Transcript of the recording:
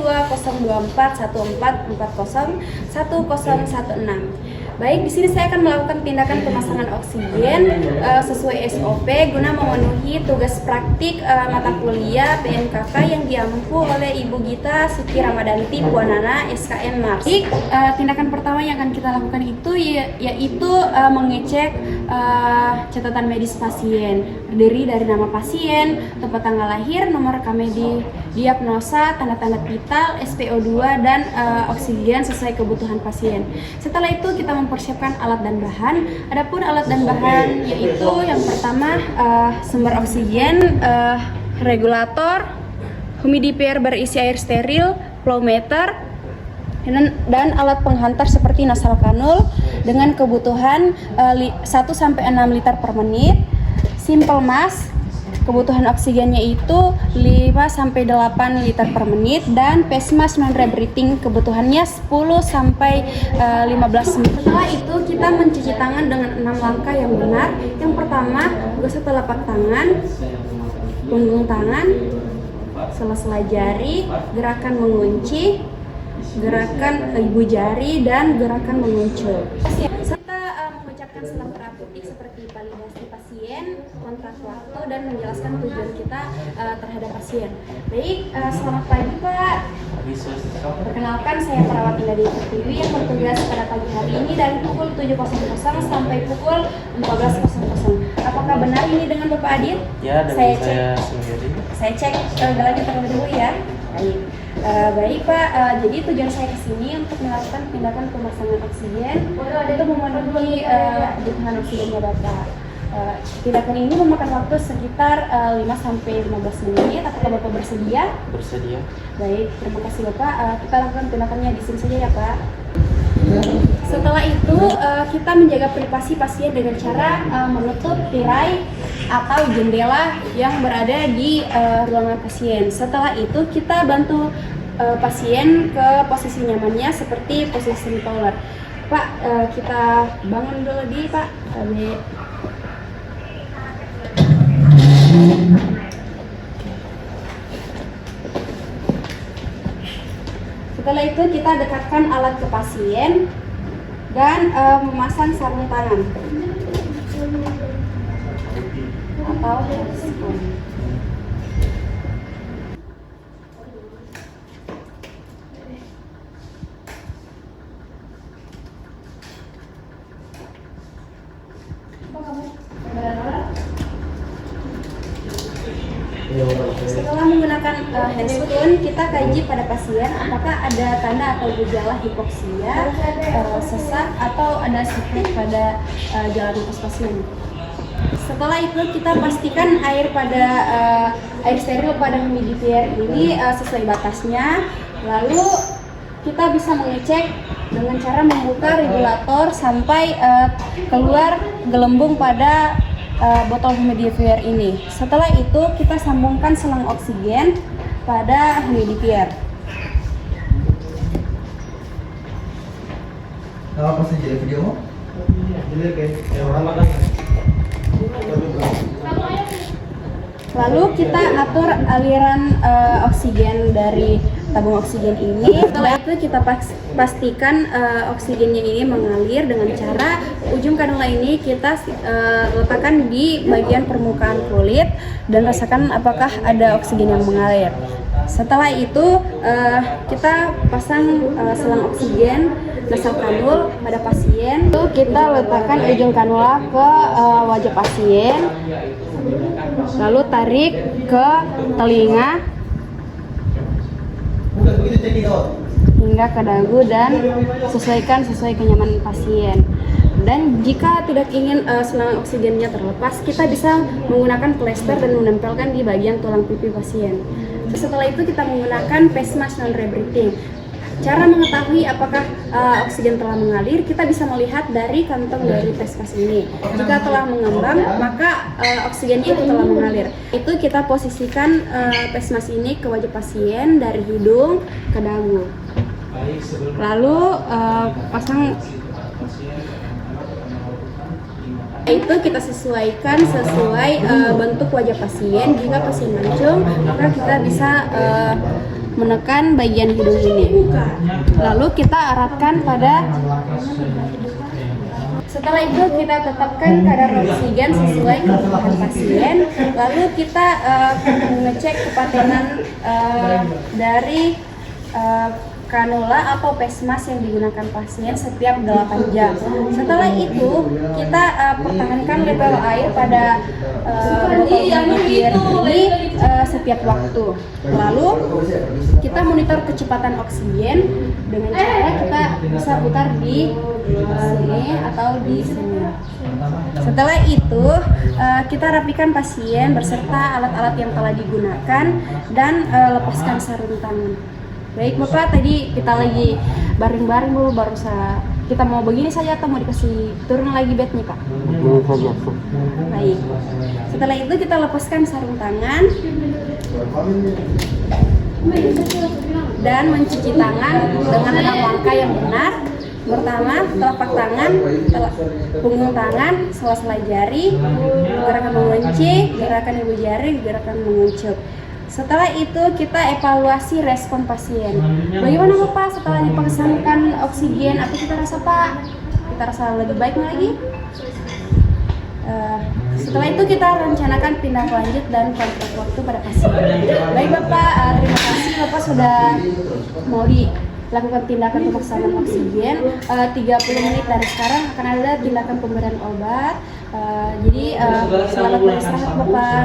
02-024-1440-1016. Baik, di sini saya akan melakukan tindakan pemasangan oksigen sesuai SOP guna memenuhi tugas praktik mata kuliah PNKK yang diampu oleh Ibu Gita Suki Ramadanti Puanana SKM Mars. Tindakan pertama yang akan kita lakukan itu yaitu mengecek catatan medis pasien, terdiri dari nama pasien, tempat tanggal lahir, nomor rekam medis, diagnosa, tanda-tanda vital, SpO2 dan oksigen sesuai kebutuhan pasien. Setelah itu kita mempersiapkan alat dan bahan. Adapun alat dan bahan yaitu yang pertama sumber oksigen, regulator, humidifier berisi air steril, flow meter, dan alat penghantar seperti nasal kanul dengan kebutuhan 1-6 liter per menit. Simple mask, kebutuhan oksigennya itu 5-8 liter per menit, dan face mask non rebreathing kebutuhannya 10-15 menit. Setelah itu kita mencuci tangan dengan 6 langkah yang benar. Yang pertama, gosok telapak tangan, punggung tangan, sela-sela jari, gerakan mengunci, gerakan ibu jari, dan gerakan menguncul. Serta mengucapkan salam terapeutik seperti validasi pasien, kontrak waktu, dan menjelaskan tujuan kita terhadap pasien. Baik, selamat pagi Pak. Perkenalkan, saya perawat Indah Dewi Pertiwi yang bertugas pada pagi hari ini dari pukul 7.00 sampai pukul 14.00. Apakah benar ini dengan Bapak Adit? Ya, dengan saya cek gejalanya terlebih dahulu ya. Baik. Baik Pak, jadi tujuan saya ke sini untuk melakukan tindakan pemasangan oksigen untuk memenuhi kebutuhan oksigennya Bapak. Tindakan ini memakan waktu sekitar 5-15 menit. Apakah Bapak bersedia? Bersedia. Baik, terima kasih Bapak. Kita lakukan tindakannya di sini saja ya Pak. Setelah itu kita menjaga privasi pasien dengan cara menutup tirai atau jendela yang berada di ruangan pasien. Setelah itu kita bantu pasien ke posisi nyamannya seperti posisi toilet. Pak, kita bangun dulu di Pak. Setelah itu kita dekatkan alat ke pasien dan memasang sarung tangan atau handphone. Setelah menggunakan handscoon, kita kaji pada pasien apakah ada tanda atau gejala hipoksia, sesak, atau ada septic pada jalan nafas pasien. Setelah itu kita pastikan air steril pada humidifier ini sesuai batasnya. Lalu kita bisa mengecek dengan cara membuka regulator sampai keluar gelembung pada botol humidifier ini. Setelah itu kita sambungkan selang oksigen pada humidifier. Apa saja video mo? Lalu kita atur aliran oksigen dari tabung oksigen ini. Setelah itu kita pastikan oksigennya ini mengalir dengan cara ujung kanula ini kita letakkan di bagian permukaan kulit dan rasakan apakah ada oksigen yang mengalir. Setelah itu kita pasang selang oksigen nasal kanul pada pasien. Lalu kita letakkan ujung kanula ke wajah pasien, lalu tarik ke telinga hingga ke dagu dan sesuai kenyamanan pasien. Dan jika tidak ingin selang oksigennya terlepas, kita bisa menggunakan plester dan menempelkan di bagian tulang pipi pasien. Setelah itu kita menggunakan face mask non rebreathing. Cara mengetahui apakah oksigen telah mengalir, kita bisa melihat dari kantong dari face mask ini. Jika telah mengembang, maka oksigennya itu telah mengalir. Itu kita posisikan face mask ini ke wajah pasien dari hidung ke dagu. Lalu pasang. Itu kita sesuaikan sesuai bentuk wajah pasien. Jika pasien mancung, maka kita bisa menekan bagian hidung ini. Lalu kita eratkan pada. Setelah itu kita tetapkan kadar oksigen sesuai kebutuhan pasien. Lalu kita mengecek kepatenan dari kanula atau pesmas yang digunakan pasien setiap 8 jam. Setelah itu kita pertahankan level air pada botol air ini setiap waktu. Lalu kita monitor kecepatan oksigen dengan cara kita bisa putar di sini atau di sini. Setelah itu kita rapikan pasien beserta alat-alat yang telah digunakan dan lepaskan sarung tangan. Baik Bapak, tadi kita lagi baring-baring dulu, kita mau begini saja atau mau dikasih turun lagi bednya Kak? Baik. Setelah itu kita lepaskan sarung tangan dan mencuci tangan dengan 6 langkah yang benar. Pertama, telapak tangan, punggung tangan, sela-sela jari, gerakan mengunci, gerakan ibu jari, gerakan mengucup. Setelah itu kita evaluasi respon pasien. Bagaimana Bapak setelah dipasangkan oksigen? Apa kita rasa Pak? Kita rasa lebih baik lagi? Setelah itu kita rencanakan tindak lanjut dan kontrak waktu pada pasien. Baik Bapak, terima kasih Bapak sudah mau dilakukan tindakan pemasangan oksigen. 30 menit dari sekarang akan ada tindakan pemberian obat. Jadi selamat beristirahat Bapak.